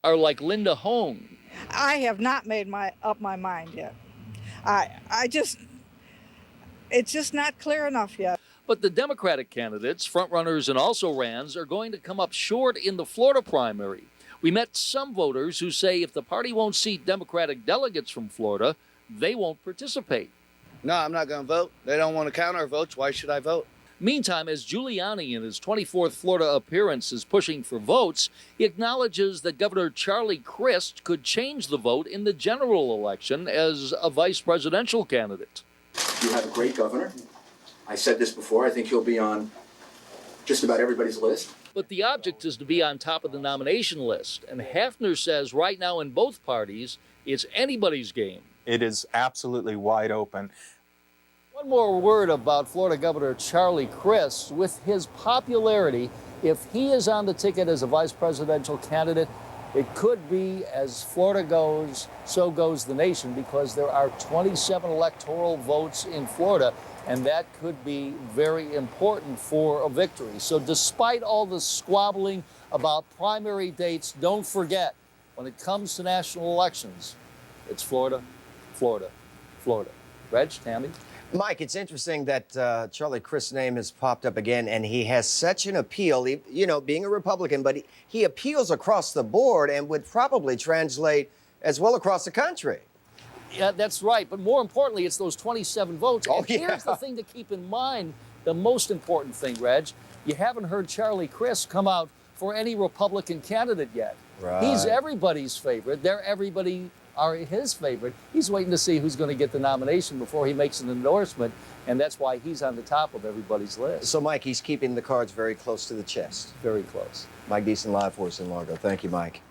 are like Linda Hone. I have not made up my mind yet. It's just not clear enough yet. But the Democratic candidates, frontrunners and also-rans, are going to come up short in the Florida primary. We met some voters who say if the party won't seat Democratic delegates from Florida, they won't participate. No, I'm not going to vote. They don't want to count our votes. Why should I vote? Meantime, as Giuliani in his 24th Florida appearance is pushing for votes, he acknowledges that Governor Charlie Crist could change the vote in the general election as a vice presidential candidate. You have a great governor. I said this before. I think he'll be on just about everybody's list. But the object is to be on top of the nomination list. And Hafner says right now in both parties, it's anybody's game. It is absolutely wide open. One more word about Florida Governor Charlie Crist. With his popularity, if he is on the ticket as a vice presidential candidate, it could be, as Florida goes, so goes the nation, because there are 27 electoral votes in Florida, and that could be very important for a victory. So despite all the squabbling about primary dates, don't forget, when it comes to national elections, it's Florida, Florida, Florida. Reg, Tammy? Mike, it's interesting that Charlie Crist's name has popped up again, and he has such an appeal, you know, being a Republican, but he appeals across the board and would probably translate as well across the country. Yeah, that's right. But more importantly, it's those 27 votes. Oh, and here's the thing to keep in mind, the most important thing, Reg. You haven't heard Charlie Crist come out for any Republican candidate yet. Right. He's everybody's favorite. Everybody are his favorite. He's waiting to see who's going to get the nomination before he makes an endorsement, and that's why he's on the top of everybody's list. So, Mike, he's keeping the cards very close to the chest. Very close. Mike Deason live for us in Largo. Thank you, Mike.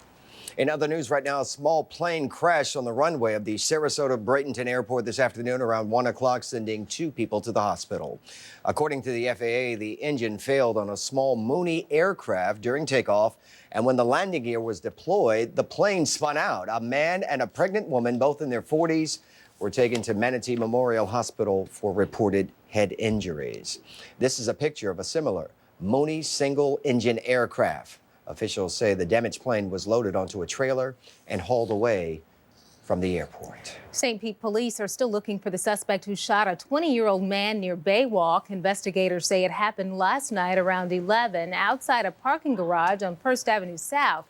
In other news right now, a small plane crashed on the runway of the Sarasota-Bradenton Airport this afternoon around 1 o'clock, sending 2 people to the hospital. According to the FAA, the engine failed on a small Mooney aircraft during takeoff, and when the landing gear was deployed, the plane spun out. A man and a pregnant woman, both in their 40s, were taken to Manatee Memorial Hospital for reported head injuries. This is a picture of a similar Mooney single-engine aircraft. Officials say the damaged plane was loaded onto a trailer and hauled away from the airport. St. Pete police are still looking for the suspect who shot a 20-year-old man near Baywalk. Investigators say it happened last night around 11 outside a parking garage on 1st Avenue South.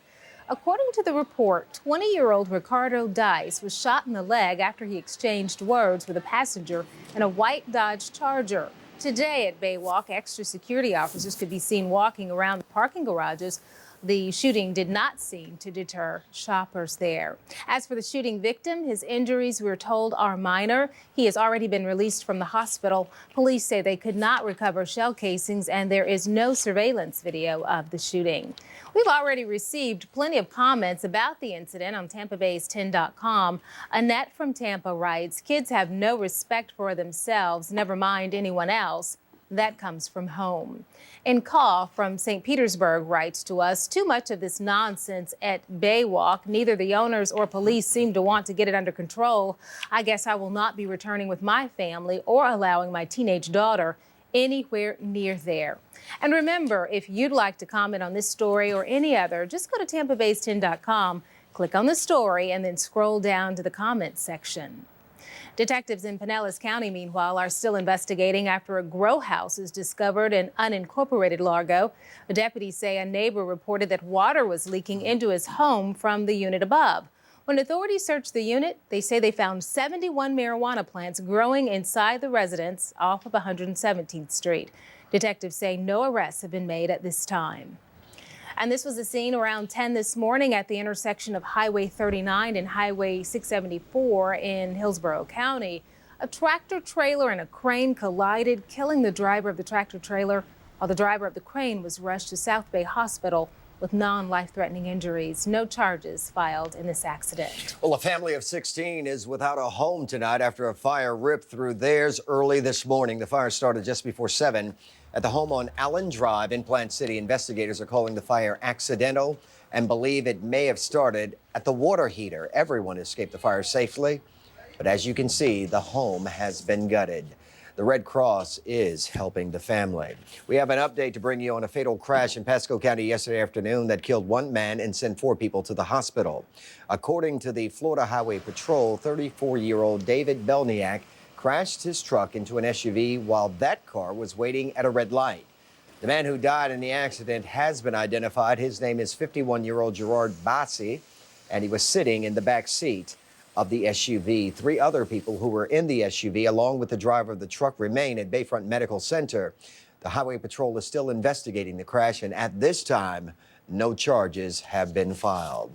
According to the report, 20-year-old Ricardo Dice was shot in the leg after he exchanged words with a passenger in a white Dodge Charger. Today at Baywalk, extra security officers could be seen walking around the parking garages. The shooting did not seem to deter shoppers there. As for the shooting victim, his injuries, we're told, are minor. He has already been released from the hospital. Police say they could not recover shell casings, and there is no surveillance video of the shooting. We've already received plenty of comments about the incident on TampaBay's10.com. Annette from Tampa writes, "Kids have no respect for themselves, never mind anyone else. That comes from home." And Caw from St. Petersburg writes to us, "Too much of this nonsense at Baywalk. Neither the owners or police seem to want to get it under control. I guess I will not be returning with my family or allowing my teenage daughter anywhere near there." And remember, if you'd like to comment on this story or any other, just go to TampaBay's10.com, click on the story, and then scroll down to the comments section. Detectives in Pinellas County, meanwhile, are still investigating after a grow house is discovered in unincorporated Largo. The deputies say a neighbor reported that water was leaking into his home from the unit above. When authorities searched the unit, they say they found 71 marijuana plants growing inside the residence off of 117th Street. Detectives say no arrests have been made at this time. And this was the scene around 10 this morning at the intersection of Highway 39 and Highway 674 in Hillsborough County. A tractor trailer and a crane collided, killing the driver of the tractor trailer, while the driver of the crane was rushed to South Bay Hospital with non-life-threatening injuries. No charges filed in this accident. Well, a family of 16 is without a home tonight after a fire ripped through theirs early this morning. The fire started just before 7 at the home on Allen Drive in Plant City. Investigators are calling the fire accidental and believe it may have started at the water heater. Everyone escaped the fire safely, but as you can see, the home has been gutted. The Red Cross is helping the family. We have an update to bring you on a fatal crash in Pasco County yesterday afternoon that killed one man and sent 4 people to the hospital. According to the Florida Highway Patrol, 34-year-old David Belniak crashed his truck into an SUV while that car was waiting at a red light. The man who died in the accident has been identified. His name is 51-year-old Gerard Bassi, and he was sitting in the back seat of the SUV. 3 other people who were in the SUV, along with the driver of the truck, remain at Bayfront Medical Center. The Highway Patrol is still investigating the crash, and at this time, no charges have been filed.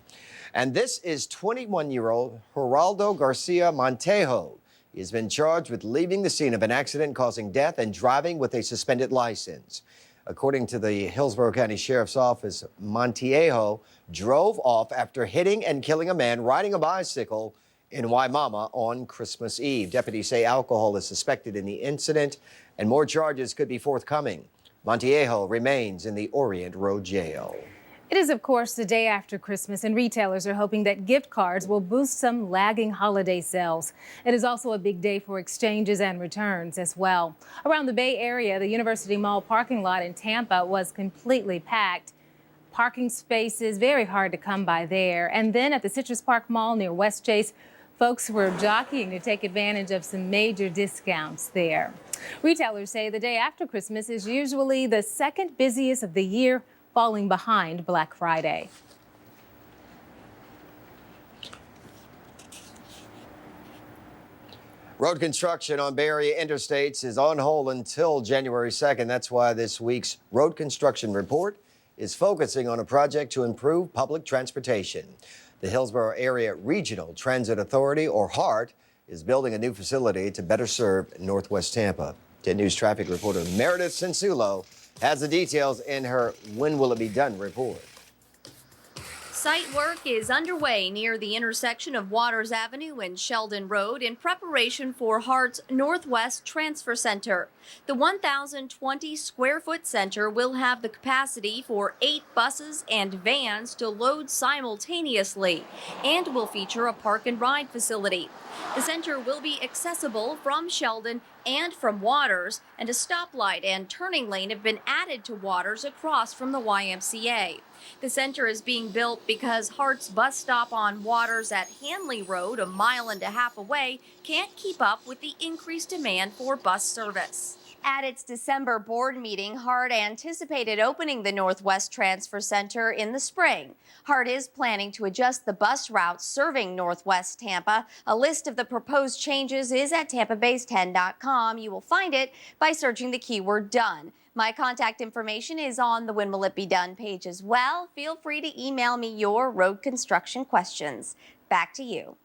And this is 21-year-old Geraldo Garcia Montejo. He has been charged with leaving the scene of an accident causing death and driving with a suspended license. According to the Hillsborough County Sheriff's Office, Montejo drove off after hitting and killing a man riding a bicycle in Waimama on Christmas Eve. Deputies say alcohol is suspected in the incident and more charges could be forthcoming. Montejo remains in the Orient Road Jail. It is, of course, the day after Christmas, and retailers are hoping that gift cards will boost some lagging holiday sales. It is also a big day for exchanges and returns as well. Around the Bay Area, the University Mall parking lot in Tampa was completely packed. Parking spaces very hard to come by there. And then at the Citrus Park Mall near West Chase, folks were jockeying to take advantage of some major discounts there. Retailers say the day after Christmas is usually the second busiest of the year, falling behind Black Friday. Road construction on Bay Area interstates is on hold until January 2nd. That's why this week's road construction report is focusing on a project to improve public transportation. The Hillsborough Area Regional Transit Authority, or HART, is building a new facility to better serve Northwest Tampa. 10 News traffic reporter Meredith Sensulo has the details in her When Will It Be Done report. Site work is underway near the intersection of Waters Avenue and Sheldon Road in preparation for HART's Northwest Transfer Center. The 1,020 square foot center will have the capacity for 8 buses and vans to load simultaneously and will feature a park and ride facility. The center will be accessible from Sheldon and from Waters, and a stoplight and turning lane have been added to Waters across from the YMCA. The center is being built because HART's bus stop on Waters at Hanley Road, a mile and a half away, can't keep up with the increased demand for bus service. At its December board meeting, HART anticipated opening the Northwest Transfer Center in the spring. HART is planning to adjust the bus routes serving Northwest Tampa. A list of the proposed changes is at tampabase10.com. You will find it by searching the keyword done. My contact information is on the When Will It Be Done page as well. Feel free to email me your road construction questions. Back to you.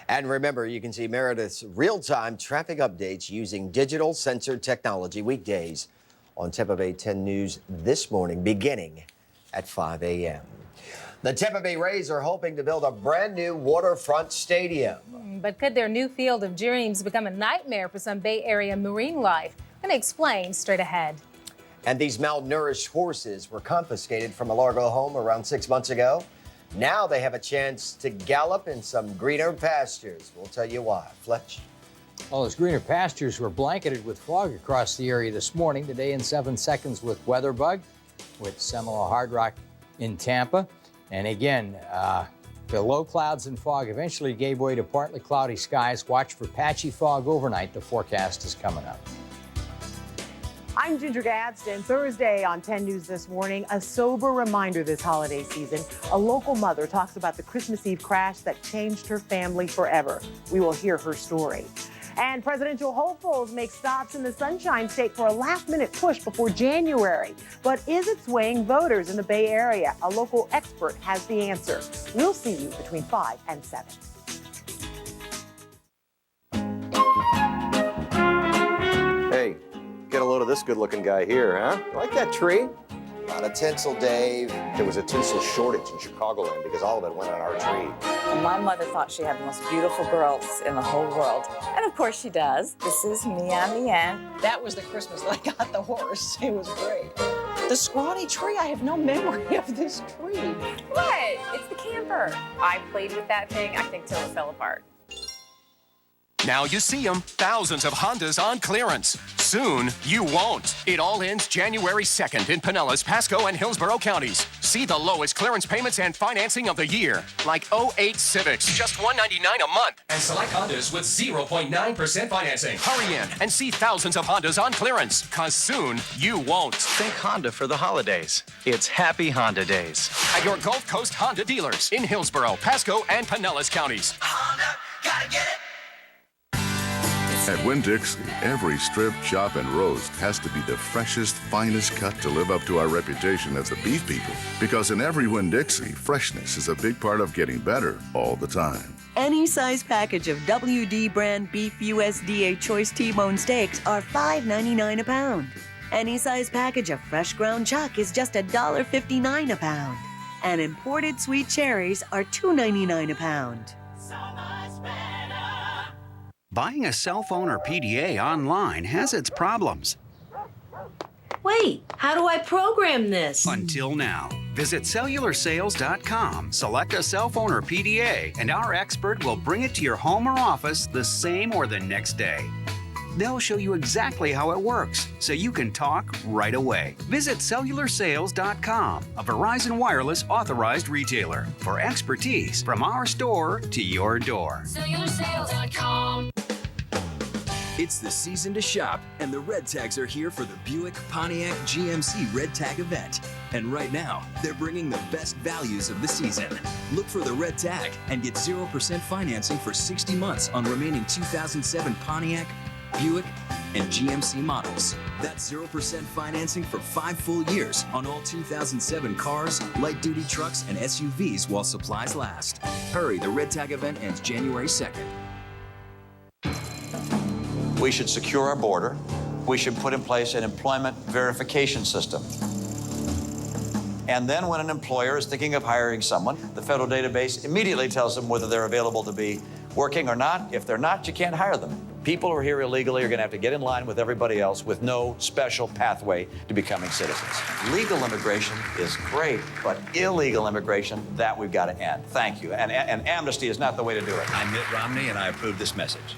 And remember, you can see Meredith's real-time traffic updates using digital sensor technology weekdays on Tampa Bay 10 News this morning, beginning at 5 a.m. The Tampa Bay Rays are hoping to build a brand new waterfront stadium. But could their new field of dreams become a nightmare for some Bay Area marine life? I'm going to explain straight ahead. And these malnourished horses were confiscated from a Largo home around 6 months ago. Now they have a chance to gallop in some greener pastures. We'll tell you why. Fletch. Well, those greener pastures were blanketed with fog across the area this morning. Today in 7 seconds with Weatherbug, with Seminole Hard Rock in Tampa. And again, the low clouds and fog eventually gave way to partly cloudy skies. Watch for patchy fog overnight. The forecast is coming up. I'm Ginger Gadsden. Thursday on 10 News This Morning, a sober reminder this holiday season. A local mother talks about the Christmas Eve crash that changed her family forever. We will hear her story. And presidential hopefuls make stops in the Sunshine State for a last-minute push before January. But is it swaying voters in the Bay Area? A local expert has the answer. We'll see you between 5 and 7. Hey, get a load of this good-looking guy here, huh? You like that tree? Not a tinsel, Dave. There was a tinsel shortage in Chicagoland because all of it went on our tree. And my mother thought she had the most beautiful girls in the whole world. And of course she does. This is me on the end. That was the Christmas that I got the horse. It was great. The scrawny tree, I have no memory of this tree. What? It's the camper. I played with that thing, I think, till it fell apart. Now you see them, thousands of Hondas on clearance. Soon, you won't. It all ends January 2nd in Pinellas, Pasco, and Hillsborough counties. See the lowest clearance payments and financing of the year. Like 08 Civics, just $199 a month. And select Hondas with 0.9% financing. Hurry in and see thousands of Hondas on clearance. Cause soon, you won't. Think Honda for the holidays. It's Happy Honda Days. At your Gulf Coast Honda dealers in Hillsborough, Pasco, and Pinellas counties. Honda, gotta get it. At Winn-Dixie, every strip, chop, and roast has to be the freshest, finest cut to live up to our reputation as the beef people. Because in every Winn-Dixie, freshness is a big part of getting better all the time. Any size package of WD brand beef USDA choice T-bone steaks are $5.99 a pound. Any size package of fresh ground chuck is just $1.59 a pound. And imported sweet cherries are $2.99 a pound. Buying a cell phone or PDA online has its problems. Wait, how do I program this? Until now. Visit cellularsales.com, select a cell phone or PDA, and our expert will bring it to your home or office the same or the next day. They'll show you exactly how it works, so you can talk right away. Visit cellularsales.com, a Verizon Wireless authorized retailer, for expertise from our store to your door. Cellularsales.com. It's the season to shop, and the Red Tags are here for the Buick Pontiac GMC Red Tag event. And right now, they're bringing the best values of the season. Look for the Red Tag and get 0% financing for 60 months on remaining 2007 Pontiac, Buick, and GMC models. That's 0% financing for 5 full years on all 2007 cars, light-duty trucks, and SUVs while supplies last. Hurry, the Red Tag event ends January 2nd. We should secure our border. We should put in place an employment verification system. And then when an employer is thinking of hiring someone, the federal database immediately tells them whether they're available to be working or not. If they're not, you can't hire them. People who are here illegally are going to have to get in line with everybody else with no special pathway to becoming citizens. Legal immigration is great, but illegal immigration, that we've got to end. Thank you. And amnesty is not the way to do it. I'm Mitt Romney, and I approve this message.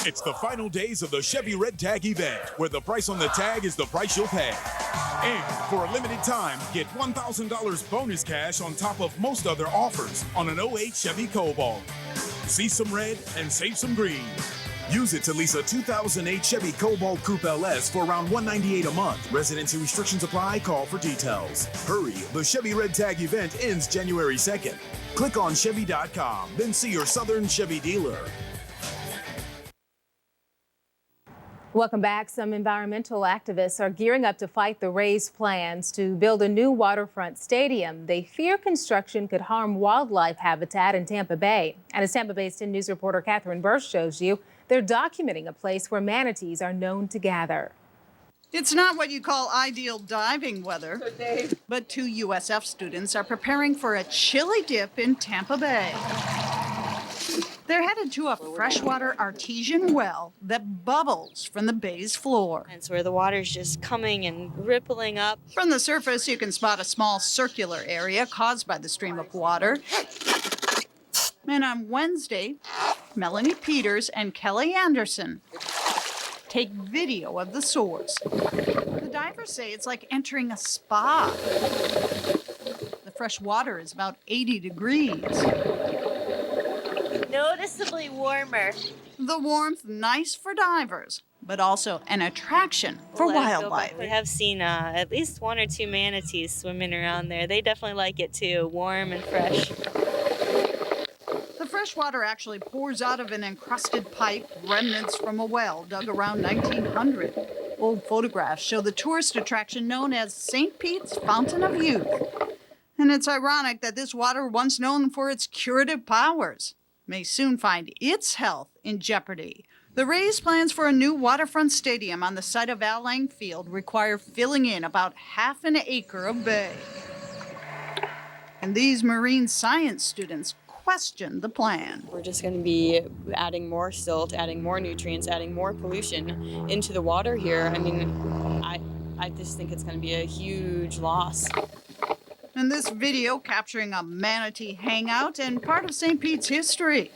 It's the final days of the Chevy Red Tag event, where the price on the tag is the price you'll pay. And for a limited time, get $1,000 bonus cash on top of most other offers on an 08 Chevy Cobalt. See some red and save some green. Use it to lease a 2008 Chevy Cobalt Coupe LS for around $198 a month. Residency restrictions apply. Call for details. Hurry, the Chevy Red Tag event ends January 2nd. Click on Chevy.com, then see your Southern Chevy dealer. Welcome back. Some environmental activists are gearing up to fight the Rays' plans to build a new waterfront stadium. They fear construction could harm wildlife habitat in Tampa Bay. And as Tampa-based 10 News reporter Catherine Bursch shows you, they're documenting a place where manatees are known to gather. It's not what you call ideal diving weather, but 2 USF students are preparing for a chilly dip in Tampa Bay. They're headed to a freshwater artesian well that bubbles from the bay's floor. It's where the water's just coming and rippling up. From the surface, you can spot a small circular area caused by the stream of water. And on Wednesday, Melanie Peters and Kelly Anderson take video of the source. The divers say it's like entering a spa. The fresh water is about 80 degrees. Noticeably warmer. The warmth nice for divers, but also an attraction for wildlife. We have seen at least 1 or 2 manatees swimming around there. They definitely like it too, warm and fresh. The fresh water actually pours out of an encrusted pipe, remnants from a well dug around 1900. Old photographs show the tourist attraction known as St. Pete's Fountain of Youth. And it's ironic that this water, once known for its curative powers, may soon find its health in jeopardy. The Rays' plans for a new waterfront stadium on the site of Al Lang Field require filling in about half an acre of bay. And these marine science students question the plan. We're just going to be adding more silt, adding more nutrients, adding more pollution into the water here. I mean, I just think it's going to be a huge loss. And this video capturing a manatee hangout and part of St. Pete's history.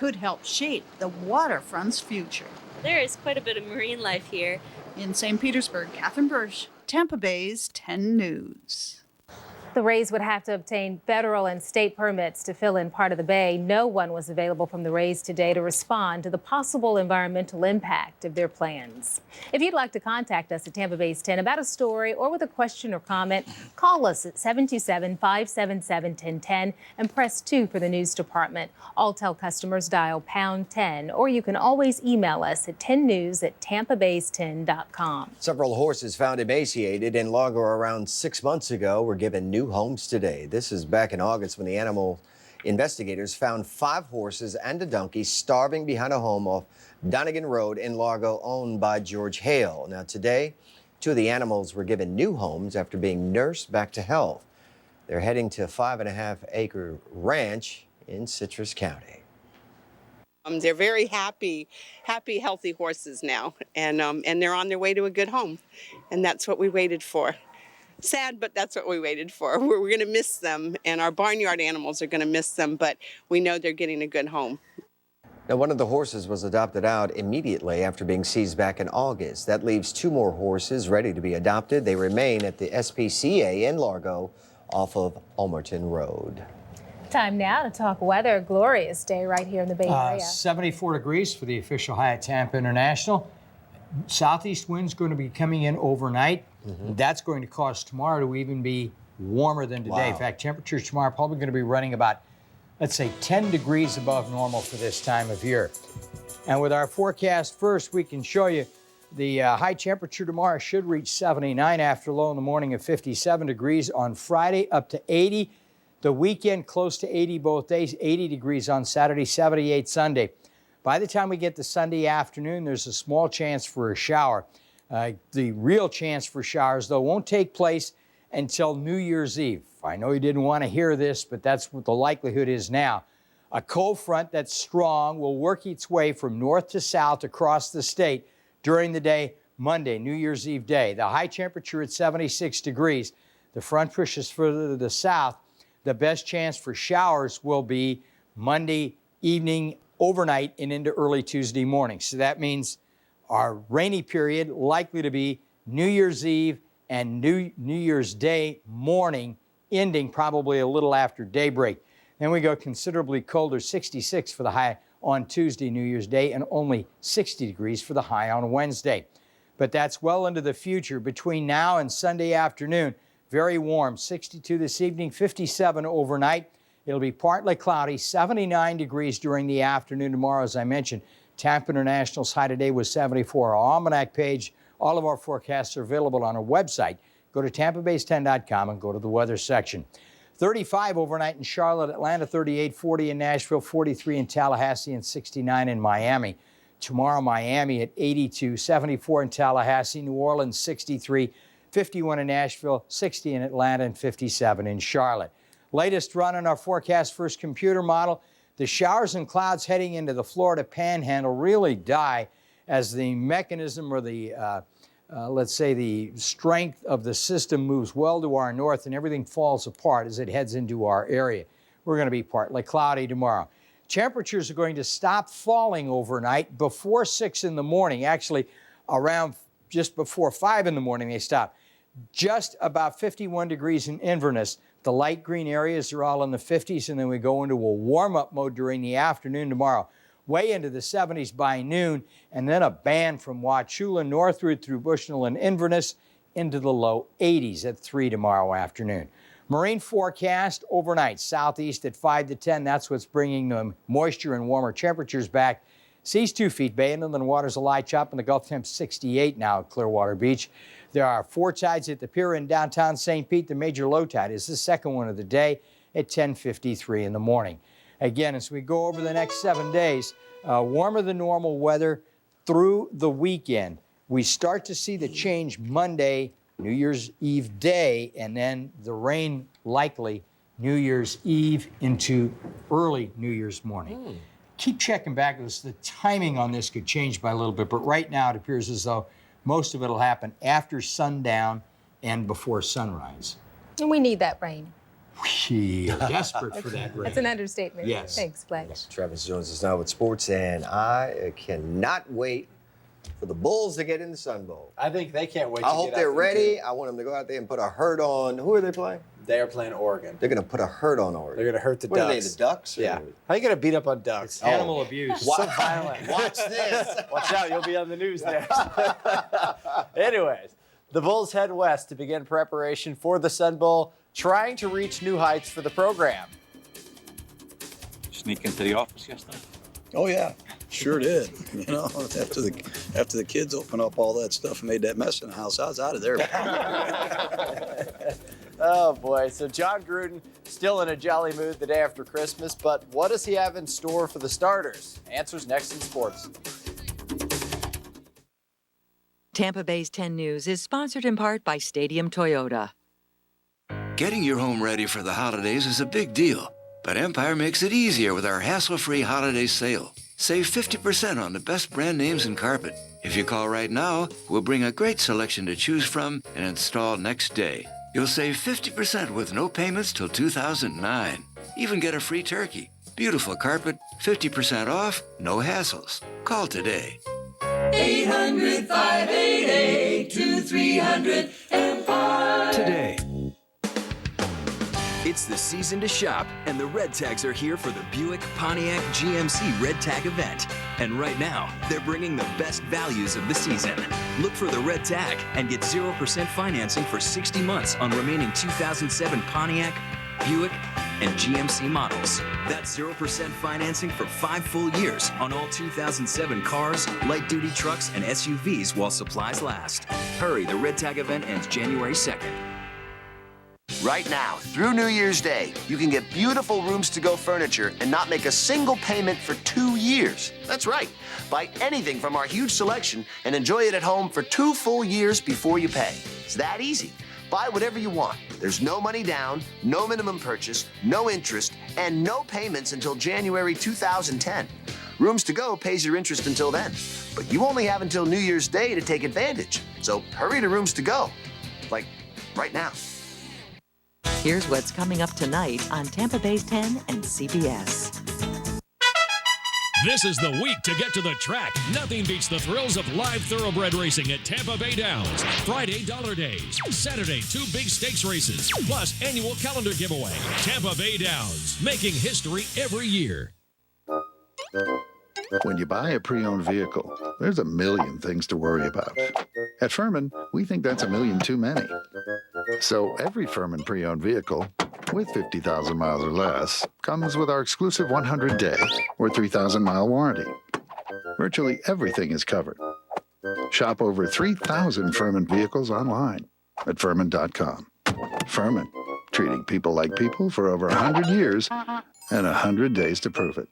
could help shape the waterfront's future. There is quite a bit of marine life here. In St. Petersburg, Catherine Bursch, Tampa Bay's 10 News. The Rays would have to obtain federal and state permits to fill in part of the bay. No one was available from the Rays today to respond to the possible environmental impact of their plans. If you'd like to contact us at Tampa Bay's 10 about a story or with a question or comment, call us at 727-577-1010 and press 2 for the news department. Alltel customers dial pound 10, or you can always email us at 10news@tampabays10.com. Several horses found emaciated in Largo around 6 months ago were given new homes today. This is back in August when the animal investigators found 5 horses and a donkey starving behind a home off Donegan Road in Largo owned by George Hale. Now today, 2 of the animals were given new homes after being nursed back to health. They're heading to a 5.5-acre ranch in Citrus County. They're very happy, healthy horses now, and they're on their way to a good home, and that's what we waited for. Sad, but that's what we waited for. We're going to miss them, and our barnyard animals are going to miss them, but we know they're getting a good home. Now, one of the horses was adopted out immediately after being seized back in August. That leaves 2 more horses ready to be adopted. They remain at the SPCA in Largo off of Ulmerton Road. Time now to talk weather. Glorious day right here in the Bay Area. 74 degrees for the official high at Tampa International. Southeast winds going to be coming in overnight. That's going to cause tomorrow to even be warmer than today. Wow. In fact, temperatures tomorrow are probably going to be running about, let's say, 10 degrees above normal for this time of year. And with our forecast first, we can show you the high temperature tomorrow should reach 79 after low in the morning of 57 degrees. On Friday, up to 80. The weekend, close to 80 both days, 80 degrees on Saturday, 78 Sunday. By the time we get to Sunday afternoon, there's a small chance for a shower. The real chance for showers, though, won't take place until New Year's Eve. I know you didn't want to hear this, but that's what the likelihood is now. A cold front that's strong will work its way from north to south across the state during the day, Monday, New Year's Eve day. The high temperature at 76 degrees. The front pushes further to the south. The best chance for showers will be Monday evening, overnight, and into early Tuesday morning. So that means our rainy period likely to be New Year's Eve and New Year's Day morning, ending probably a little after daybreak. Then we go considerably colder, 66 for the high on Tuesday, New Year's Day, and only 60 degrees for the high on Wednesday. But that's well into the future. Between now and Sunday afternoon, very warm, 62 this evening, 57 overnight. It'll be partly cloudy, 79 degrees during the afternoon tomorrow, as I mentioned. Tampa International's high today was 74. Our almanac page, all of our forecasts are available on our website. Go to tampabays10.com and go to the weather section. 35 overnight in Charlotte, Atlanta, 38, 40 in Nashville, 43 in Tallahassee, and 69 in Miami. Tomorrow, Miami at 82, 74 in Tallahassee, New Orleans, 63, 51 in Nashville, 60 in Atlanta, and 57 in Charlotte. Latest run on our forecast first computer model. The showers and clouds heading into the Florida Panhandle really die as the mechanism or the, let's say, the strength of the system moves well to our north and everything falls apart as it heads into our area. We're going to be partly cloudy tomorrow. Temperatures are going to stop falling overnight before 6 in the morning. Actually, around just before 5 in the morning, they stop. Just about 51 degrees in Inverness. The light green areas are all in the 50s, and then we go into a warm-up mode during the afternoon tomorrow. Way into the 70s by noon, and then a band from Wauchula northward through Bushnell and Inverness into the low 80s at 3 tomorrow afternoon. Marine forecast overnight, southeast at 5 to 10. That's what's bringing the moisture and warmer temperatures back. Seas 2 feet, bay and inland waters a light chop, and the Gulf temp 68 now at Clearwater Beach. There are 4 tides at the pier in downtown St. Pete. The major low tide is the second one of the day at 10:53 in the morning. Again, as we go over the next 7 days, warmer than normal weather through the weekend. We start to see the change Monday, New Year's Eve day, and then the rain likely New Year's Eve into early New Year's morning. Keep checking back with us. The timing on this could change by a little bit, but right now it appears as though most of it will happen after sundown and before sunrise. And we need that rain. We are desperate for that rain. That's an understatement. Yes. Thanks, Blake. Travis Jones is now with sports, and I cannot wait for the Bulls to get in the Sun Bowl. I think they can't wait. I hope they're ready. I want them to go out there and put a hurt on. Who are they playing? They are playing Oregon. They're going to put a hurt on Oregon. They're going to hurt the What Ducks. are they, the Ducks? Yeah. How are you going to beat up on Ducks? Animal abuse. So violent. Watch this. Watch out, you'll be on the news there. Anyways, the Bulls head west to begin preparation for the Sun Bowl, trying to reach new heights for the program. Sneak into the office yesterday? Oh yeah, sure did. You know, after the kids opened up all that stuff and made that mess in the house, I was out of there. Oh boy, so John Gruden still in a jolly mood the day after Christmas, but what does he have in store for the starters? Answers next in sports. Tampa Bay's 10 News is sponsored in part by Stadium Toyota. Getting your home ready for the holidays is a big deal, but Empire makes it easier with our hassle-free holiday sale. Save 50% on the best brand names in carpet. If you call right now, we'll bring a great selection to choose from and install next day. You'll save 50% with no payments till 2009. Even get a free turkey. Beautiful carpet, 50% off, no hassles. Call today. 800-588-2300 Empire. Today. It's the season to shop, and the Red Tags are here for the Buick Pontiac GMC Red Tag event. And right now, they're bringing the best values of the season. Look for the Red Tag and get 0% financing for 60 months on remaining 2007 Pontiac, Buick, and GMC models. That's 0% financing for 5 full years on all 2007 cars, light-duty trucks, and SUVs while supplies last. Hurry, the Red Tag event ends January 2nd. Right now, through New Year's Day, you can get beautiful rooms-to-go furniture and not make a single payment for 2 years. That's right. Buy anything from our huge selection and enjoy it at home for 2 full years before you pay. It's that easy. Buy whatever you want. There's no money down, no minimum purchase, no interest, and no payments until January 2010. Rooms to Go pays your interest until then, but you only have until New Year's Day to take advantage. So hurry to Rooms to Go, like right now. Here's what's coming up tonight on Tampa Bay's 10 and CBS. This is the week to get to the track. Nothing beats the thrills of live thoroughbred racing at Tampa Bay Downs. Friday, Dollar Days. Saturday, 2 big stakes races, plus annual calendar giveaway. Tampa Bay Downs, making history every year. When you buy a pre-owned vehicle, there's a million things to worry about. At Furman, we think that's a million too many. So every Furman pre-owned vehicle, with 50,000 miles or less, comes with our exclusive 100-day or 3,000-mile warranty. Virtually everything is covered. Shop over 3,000 Furman vehicles online at Furman.com. Furman, treating people like people for over 100 years and 100 days to prove it.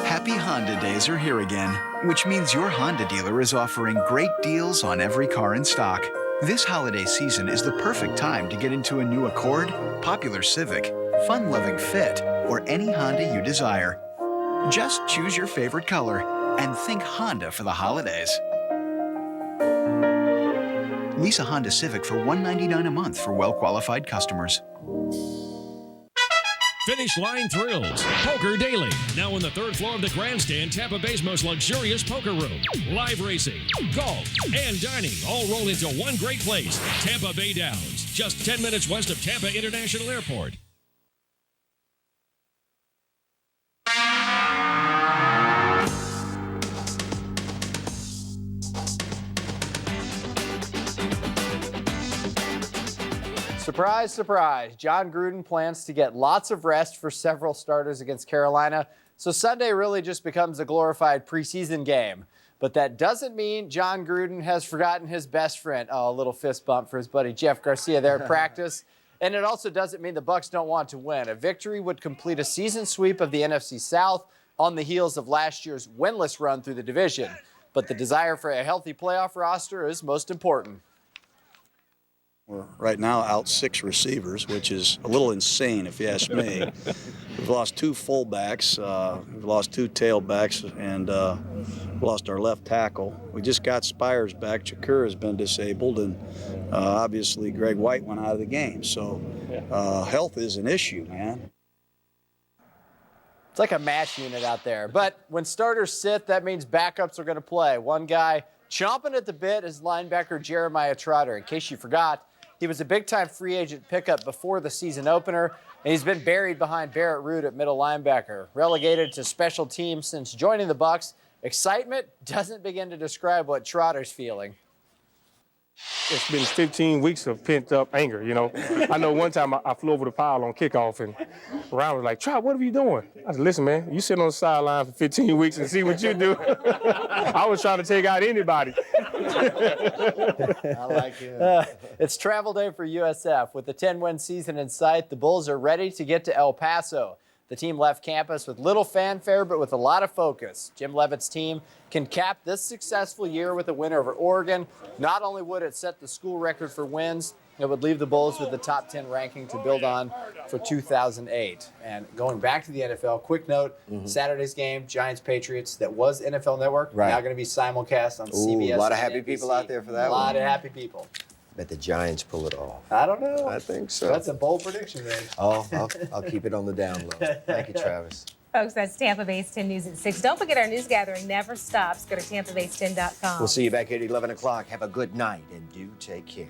Happy Honda Days are here again, which means your Honda dealer is offering great deals on every car in stock. This holiday season is the perfect time to get into a new Accord, popular Civic, fun-loving Fit, or any Honda you desire. Just choose your favorite color and think Honda for the holidays. Lease a Honda Civic for $199 a month for well-qualified customers. Finish Line Thrills, Poker Daily. Now on the 3rd floor of the Grandstand, Tampa Bay's most luxurious poker room. Live racing, golf, and dining all roll into one great place. Tampa Bay Downs, just 10 minutes west of Tampa International Airport. Surprise, surprise. John Gruden plans to get lots of rest for several starters against Carolina, so Sunday really just becomes a glorified preseason game. But that doesn't mean John Gruden has forgotten his best friend. Oh, a little fist bump for his buddy Jeff Garcia there at practice. And it also doesn't mean the Bucs don't want to win. A victory would complete a season sweep of the NFC South on the heels of last year's winless run through the division. But the desire for a healthy playoff roster is most important. We're right now out 6 receivers, which is a little insane if you ask me. We've lost 2 fullbacks, we've lost 2 tailbacks, and lost our left tackle. We just got Spires back. Shakur has been disabled, and Obviously, Greg White went out of the game, so health is an issue, man. It's like a mash unit out there. But when starters sit, that means backups are going to play. One guy chomping at the bit is linebacker Jeremiah Trotter. In case you forgot, he was a big-time free agent pickup before the season opener, and he's been buried behind Barrett Root at middle linebacker. Relegated to special teams since joining the Bucs, excitement doesn't begin to describe what Trotter's feeling. It's been 15 weeks of pent-up anger, you know. I know one time I flew over the pile on kickoff, and Ryan was like, Trot, what are you doing? I said, listen, man, you sit on the sideline for 15 weeks and see what you do. I was trying to take out anybody. I like it. It's travel day for USF. With the 10-win season in sight, the Bulls are ready to get to El Paso. The team left campus with little fanfare, but with a lot of focus. Jim Leavitt's team can cap this successful year with a win over Oregon. Not only would it set the school record for wins, it would leave the Bulls with the top 10 ranking to build on for 2008. And going back to the NFL, quick note, Saturday's game, Giants-Patriots, that was NFL Network, now going to be simulcast on CBS. A lot of happy NBC. people out there for that one. A lot of happy people. Bet the Giants pull it off. I don't know. I think so. That's a bold prediction, man. Oh, I'll keep it on the down low. Thank you, Travis. Folks, that's Tampa Bay's 10 News at 6. Don't forget our news gathering never stops. Go to TampaBay's10.com. We'll see you back here at 11 o'clock. Have a good night and do take care.